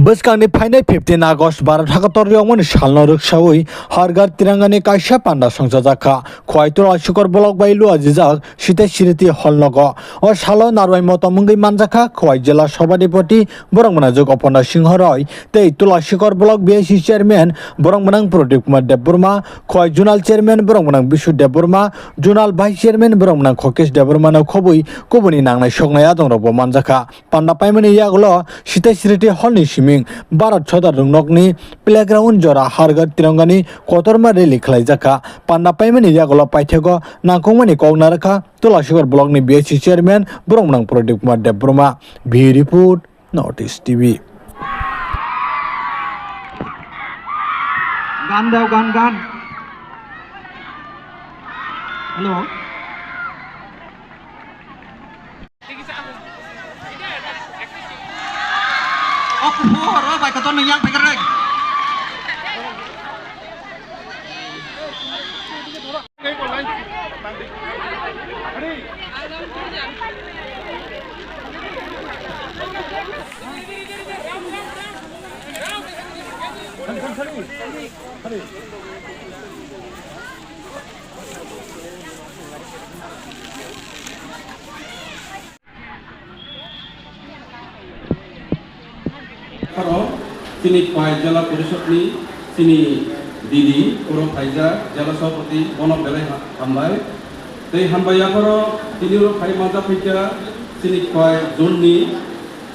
Boskangi Pine 15 August Barathakator Yomon Shalno Rukshawi, Hargar Tirangani Kaisha Panda Songzaka, Quaitura Shukor Bolok by Lua Zizak, Shite Shiriti Holnogo, or Shalon Narway Motamungi Manzaka, Quaijela Shabadipoti, Borongmanazuk upon a Shinghoroi, Te Tula Shukor Bolok BSC Chairman, Borongmanang Product de Burma, Quai Junal Chairman, Borongmanang Bishu de Burma, Junal Vice Chairman, Borongmanang Kokis de Burmana Kobui, Kubuni Nang Shonayadon Robo Manzaka, Panda Paimani Yaglo, Shite Shiriti Holni Shiming, Barat Choda Rungnokni, Playground Jora Hargar Tirangani, Kotorma Reli Klaizaka, Panda Paimani Yagola Paitego, Nakumani Kognaraka, Tula Sugar Blogni BSC Chairman, Borongmanang Product de Burma, B Report, Notice TV. Gan daw gan. Hello. Aku horo baik keton yang pengen. Sini Pai Jala Purisotni, Sini Didi, Uro Paija, Jala Sopati, Bono Bele Hambai. They Hambayakoro, Tiniro Pai Mata Pika, Sini Pai Zuni,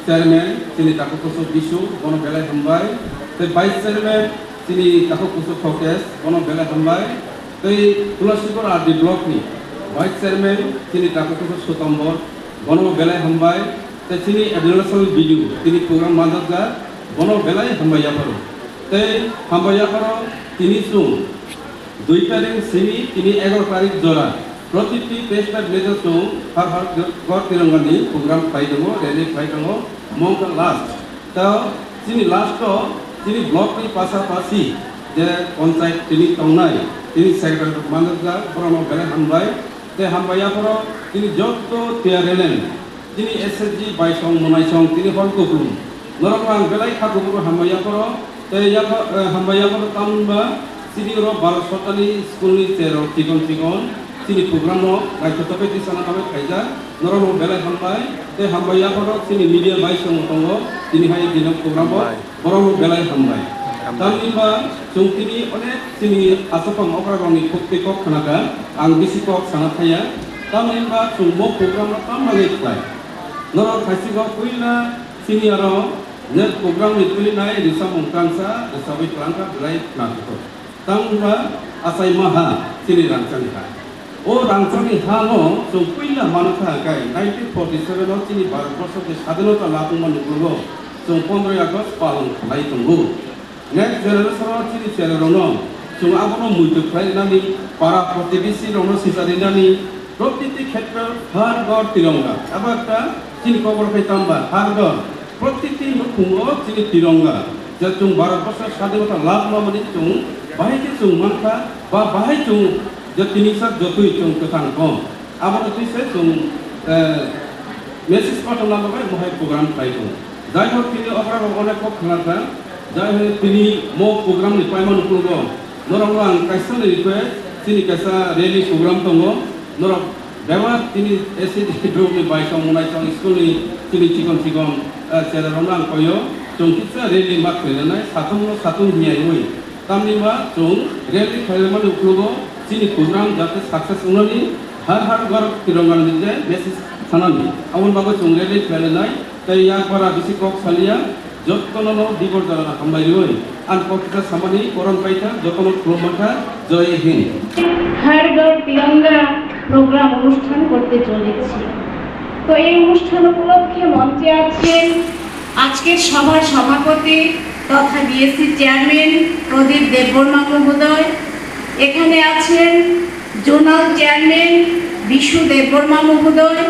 Chairman, Sini Takukuso Bishu, Bono Bele Hambai. The Vice Chairman, Sini Takukuso Focus, Bono Bele Hambai. They Tulasukor are the block me. Vice Chairman, Sini Takukuso Sotombor, Bono Bele Hambai. The Sini Adolescent Video, Sini Program Mandaga. Bono belai hambayakoro, te hambayakoro tini sung, 2 tarik sini tini 11 tarik jora, protiti pesta blazer sung, har god tirangani program paidango, rally paidango, mongka last, tau sini last to tini block ni pasar pasi, je konsait tini tongnai, tini secretary mandaga, bono belai hambai, te hambayakoro tini jotto tiarelen, tini SSG baisong monaisong tini holkopun. Norang belai kagumur hambayakoro, te yako hambayakoro tamba, sini ro barasotali school ni cero tikon, sini programo, rai tope di sana kami kaisa, norang belai hambai, te hambayakoro sini media baisong tongo, sini hai dinam programo, norang belai hambai. Tamimba sungkini one sini asapang operasi kukti kok kanaga, anggisi kok sangat kaya, tamimba sungmo programo tambalai kai, norang kasih kok kuila sini aro. Net program itu nilai di sambung kansa, di sawi pelangkah belai pelangkah. Tangga asai maha sini rancang kai. Oh rancang ini halo, so kuila manakah kai. 1947 lo sini baru proses di sadelo talapung manuklo. So 15 Agustus palang lagi tunggu. Next generation lo sini cererono. So apa no muncul kai nani para aktivisi rono sisa nani. Protiti ketbel harga tirangga. Apa kata sini cover kai tambah harga. প্রত্যেকটি লক্ষ্য তিনি তিরঙ্গা যা চুং ভারতবর্ষের স্বাধীনতা লাভ মানে চুং বাহিকে চুং মানফা বা বাহাই চুং যে তিনি সার যতই চুং কোথান কম আবার তুইছে চুং মেসেজ পাঠানো হবে মহাই প্রোগ্রাম পাইব যাই হোক তিনি অপরাধ অনেক খেলাটা যাই হোক তিনি মো প্রোগ্রাম পাইমান করব নরম আং কাইসান রিকোয়েস্ট তিনি কাইসা রেলি প্রোগ্রাম দङ নরম ব্যবহার তিনি এসিড গ্রুপনি বাইসং মনাইসং স্কুলনি তিনি চিকন cererono koyo chung kitsa rally mak khelena satung hiai oi tamni ma chung rally khelema uklugo sini program jate success unani har gar tirangan dije message sanami amon bago chung rally khelena tai yak para bisi kok salia jottono dibor jara hambai oi an kokita samani koron paita jottono kromata joy hind har gar tiranga program অনুষ্ঠান করতে চলেছি তো এই অনুষ্ঠান উপলক্ষে মঞ্চে আছেন আজকের সভার সভাপতি তথা বিএসসি চেয়ারম্যান প্রদীপ দেববর্মা মহোদয় এখানে আছেন জোনাল চেয়ারম্যান বিশু দেববর্মা মহোদয়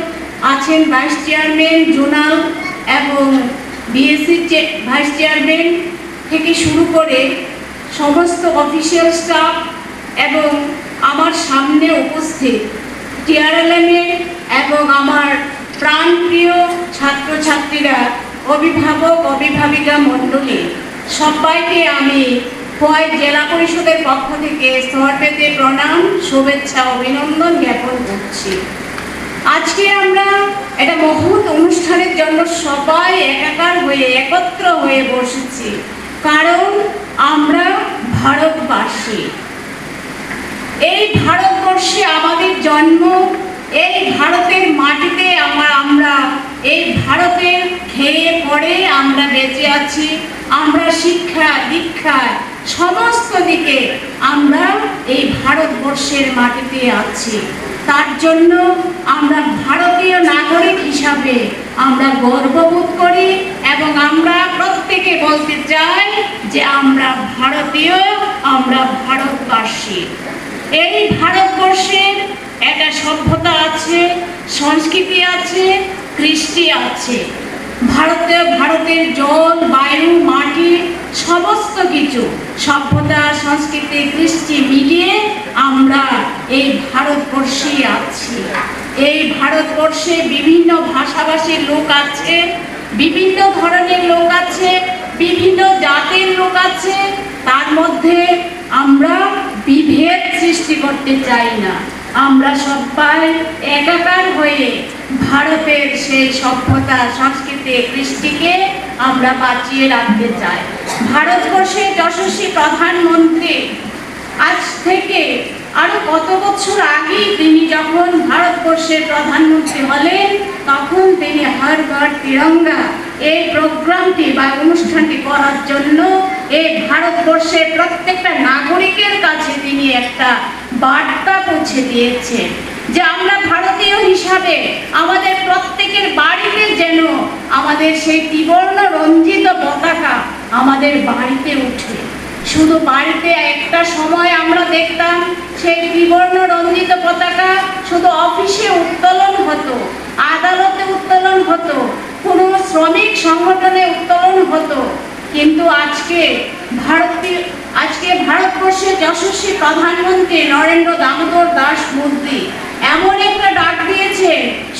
আছেন ভাইস চেয়ারম্যান জোনাল এবং বিএসসি ভাইস চেয়ারম্যান থেকে শুরু করে সমস্ত অফিসিয়াল স্টাফ এবং আমার সামনে উপস্থিত টিআরএলএম এবং আমার প্রাণপ্রিয় ছাত্রছাত্রীরা অভিভাবক অভিভাবিকা মণ্ডলী, সবাইকে আমি খোয়াই জেলা পরিষদের পক্ষ থেকে স্তরপেতে প্রণাম, শুভেচ্ছা, অভিনন্দন জ্ঞাপন করছি। আজকে আমরা একটা মহৎ অনুষ্ঠানের জন্য সবাই একাকার হয়ে একত্র হয়ে বসেছি, কারণ আমরা ভারতবাসী। এই ভারতবর্ষে আমাদের জন্ম, এই ভারতের মাটিতে আমরা এই ভারতের খেয়ে পড়ে আমরা বেঁচে আছি। আমরা শিক্ষা দীক্ষায় সমস্ত দিকে আমরা এই ভারতবর্ষের মাটিতে আছি। তার জন্য আমরা ভারতীয় নাগরিক হিসাবে আমরা গর্ববোধ করি এবং আমরা প্রত্যেকে বলতে চাই যে আমরা ভারতীয়, আমরা ভারতবাসী। এই ভারতবর্ষের একটা সভ্যতা আছে, সংস্কৃতি আছে, কৃষ্টি আছে। ভারতের জল, বায়ু, মাটি সমস্ত কিছু সভ্যতা, সংস্কৃতি, কৃষ্টি মিলিয়ে আমরা এই ভারতবর্ষে আছি। এই ভারতবর্ষে বিভিন্ন ভাষাভাষীর লোক আছে, বিভিন্ন ধরনের লোক আছে, বিভিন্ন জাতের লোক আছে। তার মধ্যে আমরা বিভেদ সৃষ্টি করতে চাই না। আমরা সবাই একাকার হয়ে ভারতের সেই সভ্যতা, সংস্কৃতি, কৃষ্টিকে আমরা বাঁচিয়ে রাখতে চাই। ভারতবর্ষের যশস্বী প্রধানমন্ত্রী আজ থেকে আরো কত বছর আগে তিনি যখন ভারতবর্ষের প্রধানমন্ত্রী হলেন, তখন তিনি হর ঘর তিরঙ্গা এই প্রোগ্রামটি বা অনুষ্ঠানটি করার জন্য এই ভারতবর্ষের প্রত্যেকটা নাগরিকের কাছে তিনি একটা বার্তা পৌঁছে দিয়েছেন যে আমরা ভারতীয় হিসাবে আমাদের প্রত্যেকের বাড়িতে যেন আমাদের সেই ত্রিবর্ণ রঞ্জিত পতাকা আমাদের বাড়িতে উঠে। শুধু বাড়িতে একটা সময় আমরা দেখতাম সেই ত্রিবর্ণ রঞ্জিত পতাকা শুধু অফিসে উত্তোলন হতো, আদালতে উত্তোলন হতো, কোনো শ্রমিক সংগঠনে উত্তোলন হতো। কিন্তু আজকে ভারতবর্ষের যশস্বী প্রধানমন্ত্রী নরেন্দ্র দামোদর দাস মোদী এমন একটা ডাক দিয়েছে,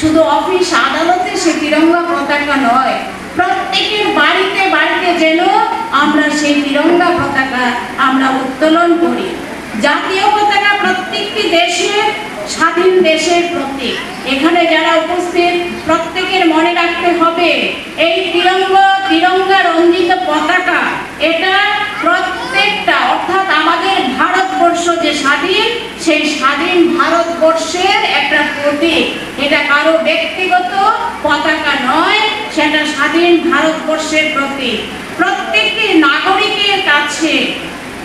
শুধু অফিস আদালতে সে তিরঙ্গা পতাকা নয়, প্রত্যেকের বাড়িতে বাড়িতে যেন আমরা সেই তিরঙ্গা পতাকা আমরা উত্তোলন করি। জাতীয় পতাকা প্রত্যেকটি দেশের, স্বাধীন দেশের প্রতীক। এখানে যারা উপস্থিত প্রত্যেকের মনে রাখতে হবে এই তিরঙ্গা রঞ্জিত পতাকা, এটা প্রত্যেকটা অর্থাৎ আমাদের ভারতবর্ষ যে স্বাধীন, সেই স্বাধীন ভারতবর্ষের একটা প্রতীক। এটা কারো ব্যক্তিগত পতাকা নয়, সেটা স্বাধীন ভারতবর্ষের প্রতীক। প্রত্যেকটি নাগরিকের কাছে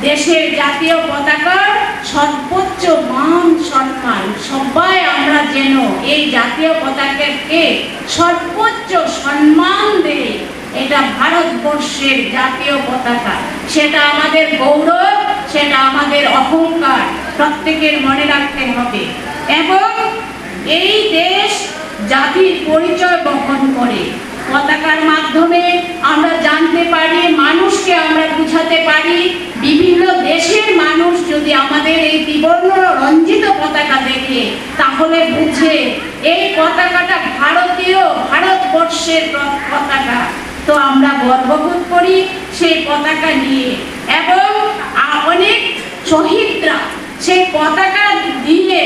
দেশের জাতীয় পতাকার সর্বোচ্চ মান সম্মান। সবাই আমরা যেন এই জাতীয় পতাকাকে সর্বোচ্চ সম্মান দেই। এটা ভারতবর্ষের জাতীয় পতাকা, সেটা আমাদের গৌরব, সেটা আমাদের অহংকার, প্রত্যেকের মনে রাখতে হবে। এবং এই দেশ জাতির পরিচয় বহন করে। পতাকার মাধ্যমে আমরা জানতে পারি, মানুষকে আমরা বুঝাতে পারি। বিভিন্ন দেশের মানুষ যদি আমাদের এই ত্রিবর্ণ রঞ্জিত পতাকা দেখে, তাহলে বুঝে এই পতাকাটা ভারতীয়, ভারতবর্ষের পতাকা। তো আমরা গর্ববোধ করি সেই পতাকা নিয়ে। এবং অনেক শহীদরা সেই পতাকা দিয়ে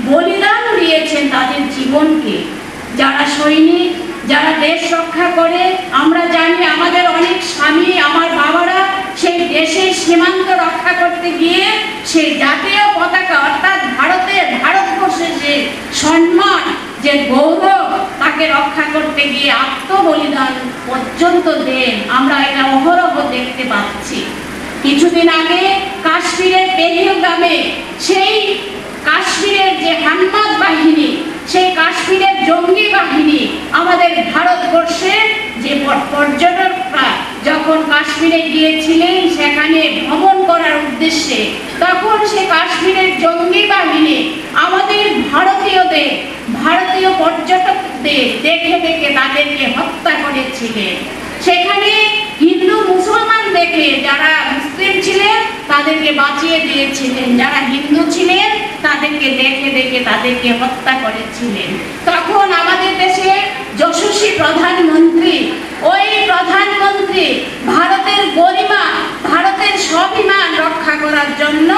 বলিদান দিয়েছেন তাদের জীবনকে। যারা সৈনিক, যারা দেশ রক্ষা করে, আমরা জানি আমাদের অনেক স্বামী, আমার বাবারা সেই দেশের সীমান্ত রক্ষা করতে গিয়ে সেই জাতীয় পতাকা অর্থাৎ ভারতবর্ষের যে সম্মান, যে গৌরব, তাকে রক্ষা করতে গিয়ে আত্মবলিদান পর্যন্ত দেন। আমরা এটা অহরহ দেখতে পাচ্ছি। কিছুদিন আগে কাশ্মীরের পেহেলগামে সেই কাশ্মীরের যে হাম্মাদ বাহিনী, সেই কাশ্মীরের জঙ্গি বাহিনী আমাদের ভারতবর্ষের যে পর্যটকরা যখন কাশ্মীরে গিয়েছিলেন সেখানে ভ্রমণ করার উদ্দেশ্যে, তখন সে কাশ্মীরের জঙ্গি বাহিনী আমাদের ভারতীয় পর্যটকদের দেখে দেখে তাদেরকে হত্যা করেছিলেন। সেখানে হিন্দু মুসলমান দেখে যারা মুসলিম ছিলেন তাদেরকে বাঁচিয়ে দিয়েছিলেন, যারা হিন্দু ছিলেন তাদেরকে দেখে দেখে তাদেরকে হত্যা করেছিলেন। তখন আমাদের দেশে যশস্বী প্রধানমন্ত্রী, ওই প্রধানমন্ত্রী ভারতের গরিমা, ভারতের স্বাভিমান রক্ষা করার জন্য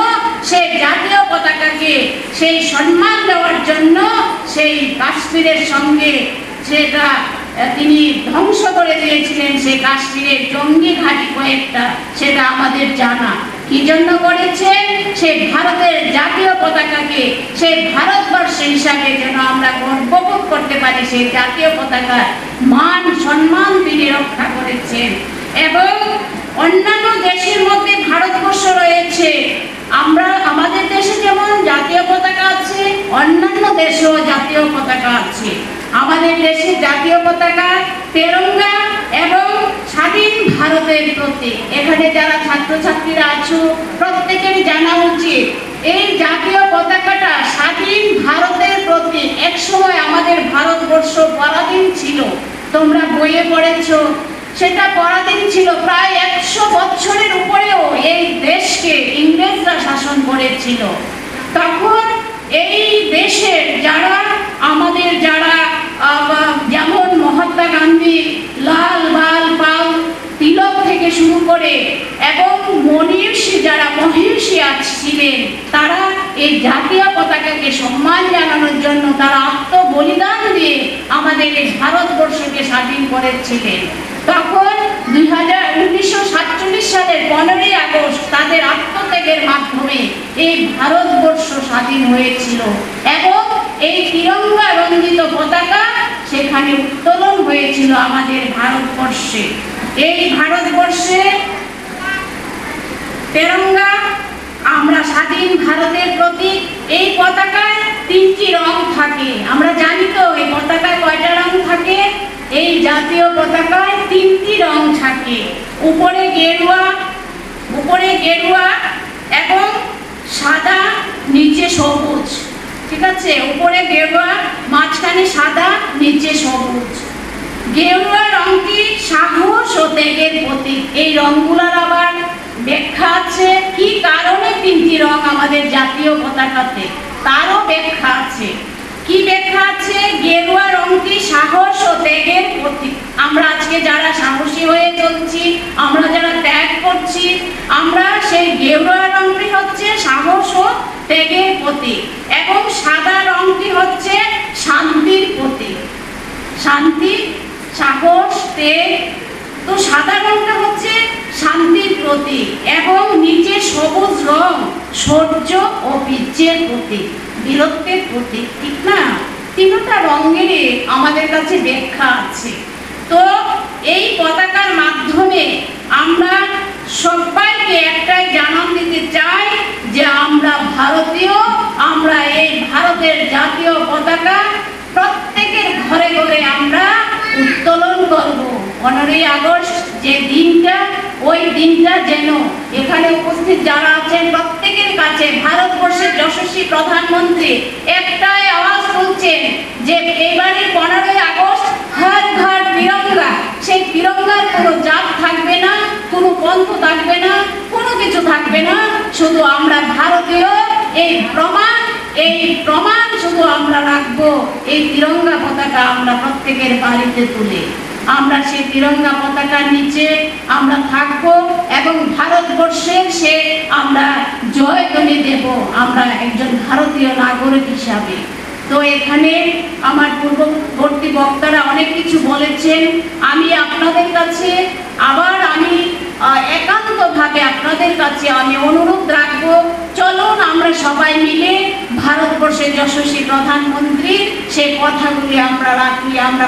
সেই জাতীয় পতাকাকে সেই সম্মান দেওয়ার জন্য সেই কাশ্মীরের সঙ্গে সেটা তিনি ধ্বংস করে দিয়েছিলেন, সেই কাশ্মীরের জঙ্গি ঘাঁটি কয়েকটা, সেটা আমাদের জানা। কি জন্য করেছেন? সেই ভারতের জাতীয় পতাকাকে সেই ভারতবর্ষের হিসাবে যেন আমরা গর্ববোধ করতে পারি, সেই জাতীয় পতাকার মান সম্মান তিনি রক্ষা করেছেন। এবং অন্যান্য দেশের মধ্যে ভারতবর্ষ রয়েছে, আমরা আমাদের দেশে যেমন জাতীয় পতাকা আছে, অন্যান্য দেশেও জাতীয় পতাকা আছে। আমাদের দেশের জাতীয় পতাকা তেরঙ্গা এবং স্বাধীন ভারতের প্রতীক। এখানে যারা ছাত্রছাত্রীরা আছো প্রত্যেকেরই জানা উচিত এই জাতীয় পতাকাটা স্বাধীন ভারতের প্রতীক। একসময় আমাদের ভারতবর্ষ পরাধীন ছিল, তোমরা বইয়ে পড়েছো, সেটা পরাধীন ছিল। প্রায় 100 বছরের উপরেও এই দেশকে ইংরেজরা শাসন করেছিল। তখন এই দেশের যারা আমাদের যারা যেমন মহাত্মা গান্ধী, লাল বাল পাল তিলক থেকে শুরু করে এবং মনীষী যারা মহিষী ছিলেন, তারা এই জাতীয় পতাকাকে সম্মান জানানোর জন্য তারা আত্মবলিদান দিয়ে আমাদের এই ভারতবর্ষকে স্বাধীন করেছিলেন। তখন 1947 সালের 15ই আগস্ট তাদের আত্মত্যাগের মাধ্যমে এই ভারতবর্ষ স্বাধীন হয়েছিল এবং এই তিরঙ্গা রঞ্জিত পতাকা সেখানে উত্তোলন হয়েছিল আমাদের ভারতবর্ষে। এই ভারতবর্ষে তেরঙ্গা, আমরা স্বাধীন ভারতের প্রতীক। এই পতাকায় 3টি রং থাকে। আমরা জানি তো এই পতাকায় কয়টা রং থাকে? এই জাতীয় পতাকায় 3টি রং থাকে। উপরে গেরুয়া এবং সাদা, নিচে সবুজ। ঠিক আছে, উপরে গেরুয়া, মাঝখানে সাদা, নিচে সবুজ। গেরুয়া রংটি সাহস ও ত্যাগের প্রতীক। এই রংগুলোর আবার ব্যাখ্যা আছে, কি কারণে 3টি রং আমাদের জাতীয় পতাকাতে, তারও ব্যাখ্যা আছে। কি ব্যাখ্যা আছে? গেরুয়া রংটি সাহস ও ত্যাগের প্রতীক। আমরা আজকে যারা সাহসী হয়ে চলছি, আমরা যারা ত্যাগ করছি, আমরা সেই গেরুয়া রংটি হচ্ছে সাহস ও ত্যাগের প্রতীক। এবং সাদা রংটি হচ্ছে শান্তির প্রতীক। শান্তি, সাহস, ত্যাগ, তো সাদা রংটা হচ্ছে শান্তির প্রতীক। এবং নিচে সবুজ রং শৌর্য ও বীর্যের প্রতীক, বীরত্বের প্রতীক। ঠিক না? 3টা রঙেরই আমাদের কাছে ব্যাখ্যা আছে। তো এই পতাকার মাধ্যমে আমরা সবাইকে একটাই জানান দিতে চাই যে আমরা ভারতীয়, আমরা এই ভারতের জাতীয় পতাকা প্রত্যেকের ঘরে ঘরে আমরা উত্তোলন করব। 15ই আগস্ট যে দিনটা, ওই দিনটা যেন এখানে উপস্থিত যারা আছেন প্রত্যেকের কাছে ভারতবর্ষের যশস্বী প্রধানমন্ত্রী একটাই আওয়াজ তুলছেন যে এবারে 15ই আগস্ট হর ঘর তিরঙ্গা। সেই তিরঙ্গার কোনো জাত থাকবে না, কোনো পন্থ থাকবে না, কোনো কিছু থাকবে না, শুধু আমরা ভারতীয়। এই প্রমাণ শুধু আমরা রাখবো। এই তিরঙ্গা পতাকা আমরা প্রত্যেকের বাড়িতে তুলে আমরা সেই তিরঙ্গা পতাকার নিচে আমরা থাকবো এবং ভারতবর্ষের সে আমরা জয়ধ্বনি দেব, আমরা একজন ভারতীয় নাগরিক হিসাবে। তো এখানে আমার পূর্ববর্তী বক্তারা অনেক কিছু বলেছেন। আমি আপনাদের কাছে আবার একান্তভাবে আপনাদের কাছে আমি অনুরোধ রাখবো, চলুন আমরা সবাই মিলে ভারতবর্ষের যশস্বী প্রধানমন্ত্রীর সেই কথাগুলি আমরা রাখি। আমরা